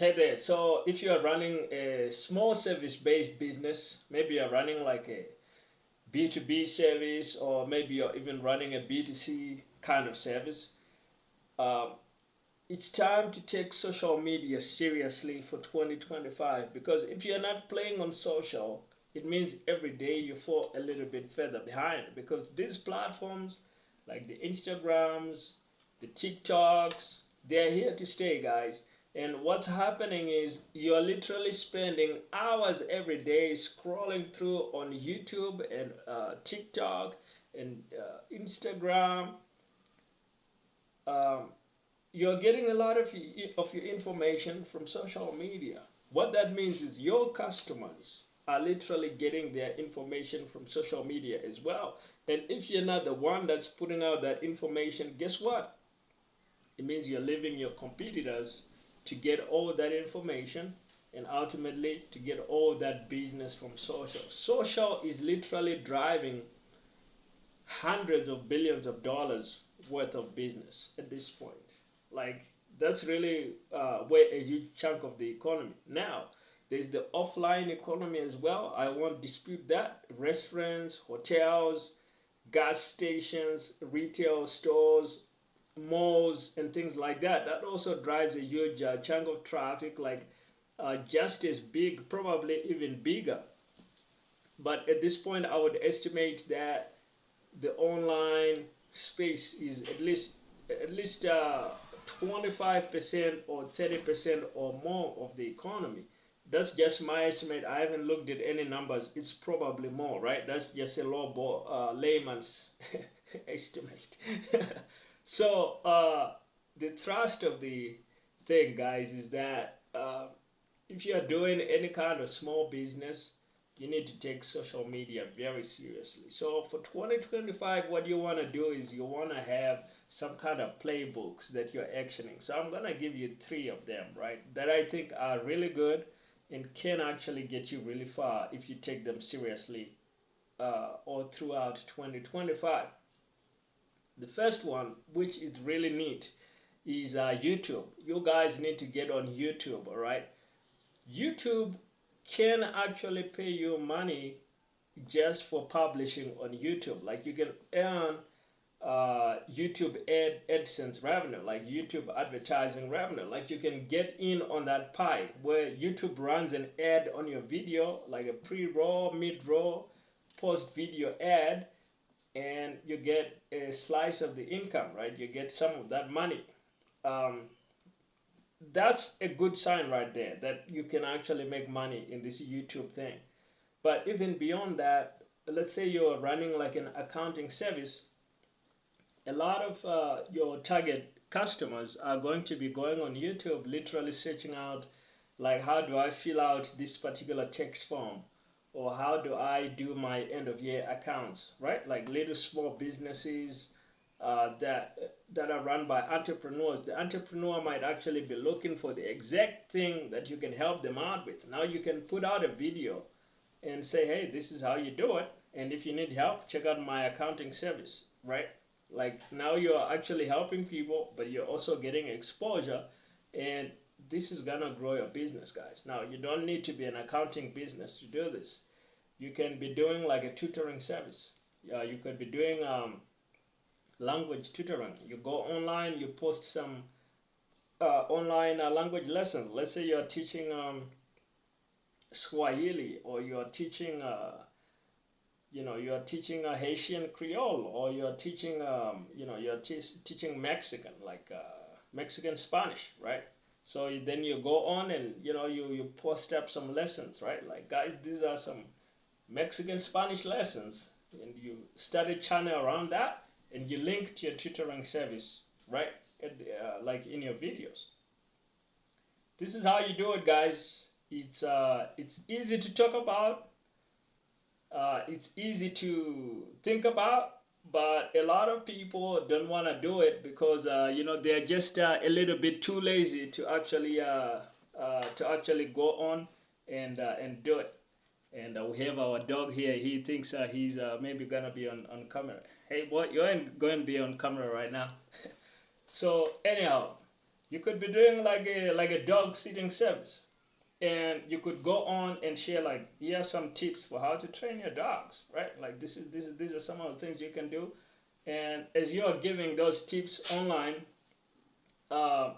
Hey there. So if you are running a small service-based business, maybe you're running like a B2B service, or maybe you're even running a B2C kind of service, um, it's time to take social media seriously for 2025, because if you're not playing on social, it means every day you fall a little bit further behind, because these platforms like the Instagrams, the TikToks, they're here to stay, guys. And what's happening is you're literally spending hours every day scrolling through on YouTube and TikTok and Instagram. Um, you're getting a lot of your information from social media. What that means is your customers are literally getting their information from social media as well. And if you're not the one that's putting out that information, guess what? It means you're leaving your competitors to get all that information, and ultimately to get all that business from social. Social is literally driving hundreds of billions of dollars worth of business at this point. Like, that's really where a huge chunk of the economy. Now, there's the offline economy as well. I won't dispute that. Restaurants, hotels, gas stations, retail stores, malls, and things like that. That also drives a huge chunk of traffic, like just as big, probably even bigger. But at this point, I would estimate that the online space is at least 25% or 30% or more of the economy. That's just my estimate. I haven't looked at any numbers. It's probably more, right? That's just a layman's estimate. So the thrust of the thing, guys, is that if you are doing any kind of small business, you need to take social media very seriously. So for 2025, what you want to do is you want to have some kind of playbooks that you're actioning. So I'm going to give you three of them, right, that I think are really good and can actually get you really far if you take them seriously all throughout 2025. The first one, which is really neat, is YouTube. You guys need to get on YouTube, all right? YouTube can actually pay you money just for publishing on YouTube. Like, you can earn YouTube AdSense revenue, like YouTube advertising revenue. Like, you can get in on that pie where YouTube runs an ad on your video, like a pre-roll, mid-roll, post-video ad, and you get a slice of the income, right? You get some of that money. Um, that's a good sign right there that you can actually make money in this YouTube thing. But even beyond that, let's say you're running like an accounting service, a lot of your target customers are going to be going on YouTube, literally searching out, like, how do I fill out this particular tax form? Or how do I do my end of year accounts, right? Like little small businesses that are run by entrepreneurs. The entrepreneur might actually be looking for the exact thing that you can help them out with. Now you can put out a video and say, hey, this is how you do it. And if you need help, check out my accounting service, right? Like, now you're actually helping people, but you're also getting exposure, and this is gonna grow your business, guys. Now, you don't need to be an accounting business to do this. You can be doing like a tutoring service. You could be doing language tutoring. You go online, you post some online language lessons. Let's say you're teaching Swahili, or you're teaching you're teaching a Haitian Creole, or you're teaching you're teaching Mexican, like Mexican Spanish, right? So then you go on and you post up some lessons, right? Like, guys, these are some Mexican Spanish lessons, and you start a channel around that, and you link to your tutoring service, right? Like in your videos. This is how you do it, guys. It's easy to talk about. It's easy to think about, but a lot of people don't want to do it because they're just a little bit too lazy to actually go on and do it. And we have our dog here. He thinks he's maybe gonna be on camera. Hey, boy, you ain't going to be on camera right now. So anyhow, You could be doing like a dog sitting service, and you could go on and share like, here are some tips for how to train your dogs, right? Like these are some of the things you can do. And as you are giving those tips online, uh,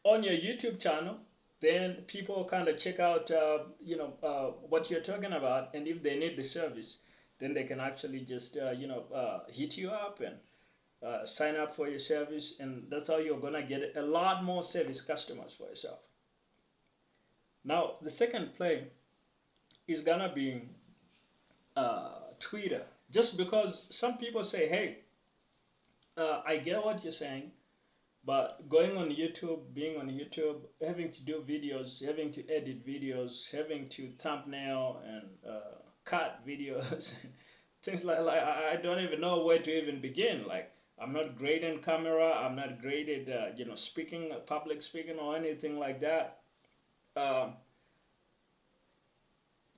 on your YouTube channel, then people kind of check out, what you're talking about, and if they need the service, then they can actually just, hit you up and sign up for your service, and that's how you're gonna get a lot more service customers for yourself. Now, the second play is gonna be Twitter, just because some people say, hey, I get what you're saying, but going on YouTube, being on YouTube, having to do videos, having to edit videos, having to thumbnail and cut videos, things like I don't even know where to even begin. Like, I'm not great in camera. I'm not great at speaking, public speaking, or anything like that. Um,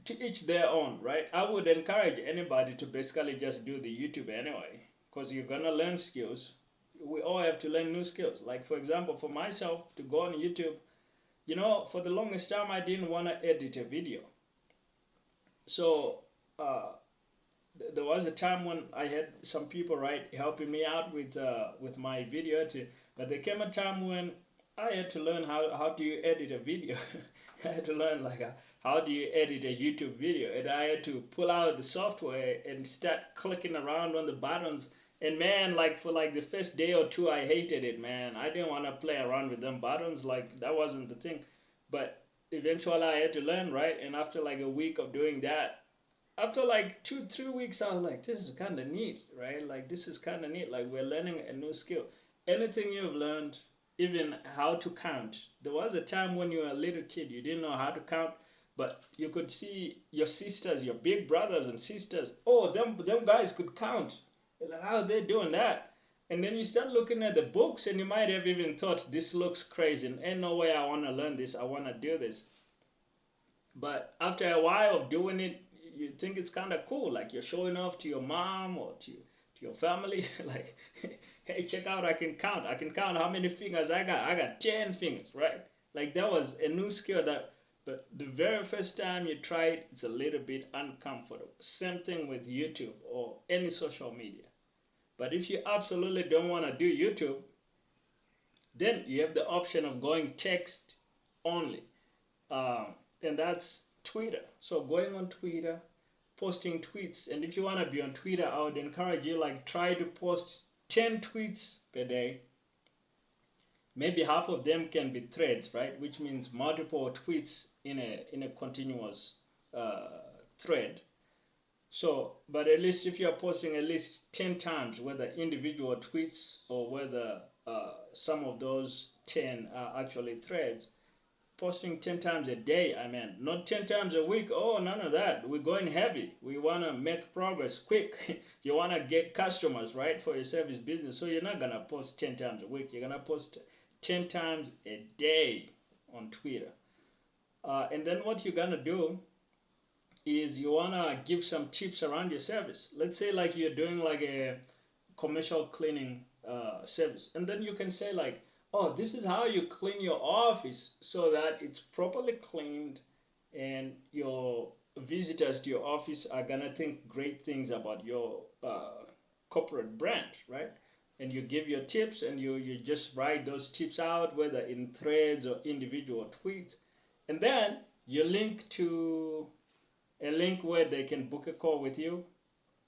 to each their own, right? I would encourage anybody to basically just do the YouTube anyway, because you're gonna learn skills. We all have to learn new skills. Like, for example, for myself to go on YouTube, for the longest time I didn't want to edit a video. So there was a time when I had some people, right, helping me out with my video but there came a time when I had to learn how do you edit a video. I had to learn like how do you edit a YouTube video, and I had to pull out the software and start clicking around on the buttons. And man, like for like the first day or two, I hated it, man. I didn't want to play around with them buttons. Like, that wasn't the thing. But eventually I had to learn, right? And after like a week of doing that, after like 2-3 weeks, I was like, this is kind of neat, right? Like, this is kind of neat. Like, we're learning a new skill. Anything you've learned, even how to count. There was a time when you were a little kid, you didn't know how to count, but you could see your sisters, your big brothers and sisters. Oh, them guys could count. You're like, how are they doing that? And then you start looking at the books, and you might have even thought, this looks crazy, and ain't no way I want to learn this, I want to do this. But after a while of doing it, you think it's kind of cool. Like, you're showing off to your mom or to your family. Like, hey, check out, I can count. I can count how many fingers I got. I got 10 fingers, right? Like, that was a new skill that, but the very first time you try it, it's a little bit uncomfortable. Same thing with YouTube or any social media. But if you absolutely don't want to do YouTube, then you have the option of going text only. And that's Twitter. So going on Twitter, posting tweets. And if you want to be on Twitter, I would encourage you, like, try to post 10 tweets per day. Maybe half of them can be threads, right? Which means multiple tweets in a continuous thread. So, but at least if you're posting at least 10 times, whether individual tweets or whether some of those 10 are actually threads, posting 10 times a day, I mean, not 10 times a week. Oh, none of that. We're going heavy. We want to make progress quick. You want to get customers, right, for your service business. So you're not going to post 10 times a week. You're going to post 10 times a day on Twitter. And then what you're going to do is you want to give some tips around your service. Let's say like you're doing like a commercial cleaning service, and then you can say like, oh, this is how you clean your office so that it's properly cleaned, and your visitors to your office are gonna think great things about your corporate brand, right? And you give your tips, and you just write those tips out, whether in threads or individual tweets, and then you link to a link where they can book a call with you,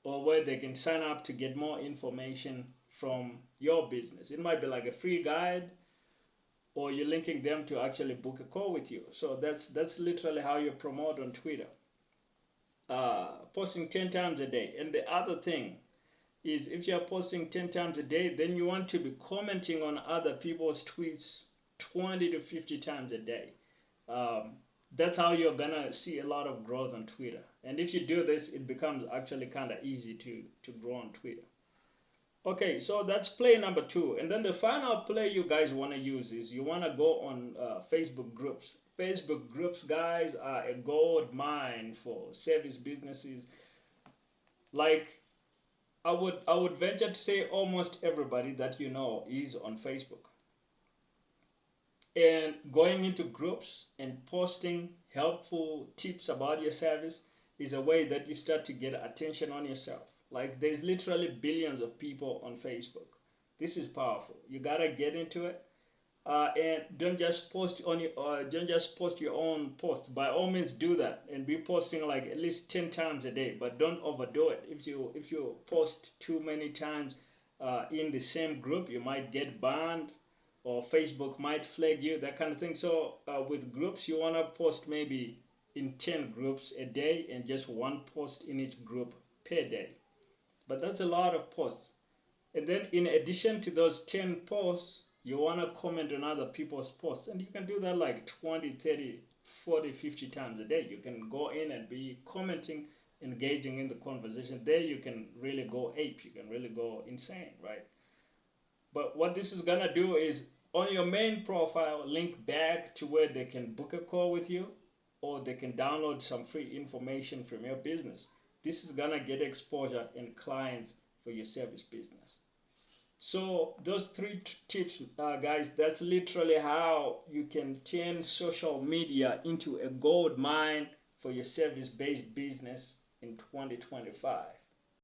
or where they can sign up to get more information from your business. It might be like a free guide, or you're linking them to actually book a call with you. So that's literally how you promote on Twitter. Posting 10 times a day. And the other thing is, if you're posting 10 times a day, then you want to be commenting on other people's tweets 20 to 50 times a day. That's how you're gonna see a lot of growth on Twitter. And if you do this, it becomes actually kind of easy to grow on Twitter. Okay, so that's play number 2. And then the final play you guys want to use is you want to go on Facebook groups. Facebook groups, guys, are a gold mine for service businesses. Like, I would venture to say almost everybody that you know is on Facebook. And going into groups and posting helpful tips about your service is a way that you start to get attention on yourself. Like there's literally billions of people on Facebook. This is powerful. You gotta get into it. And don't just post on your don't just post your own post. By all means do that and be posting like at least 10 times a day, but don't overdo it. If you post too many times in the same group, you might get banned or Facebook might flag you, that kind of thing. So with groups, you want to post maybe in 10 groups a day and just one post in each group per day. But that's a lot of posts. And then in addition to those 10 posts, you want to comment on other people's posts. And you can do that like 20, 30, 40, 50 times a day. You can go in and be commenting, engaging in the conversation. There you can really go ape. You can really go insane, right? But what this is gonna do is on your main profile, link back to where they can book a call with you or they can download some free information from your business. This is gonna get exposure and clients for your service business. So those three tips, guys, that's literally how you can turn social media into a gold mine for your service-based business in 2025.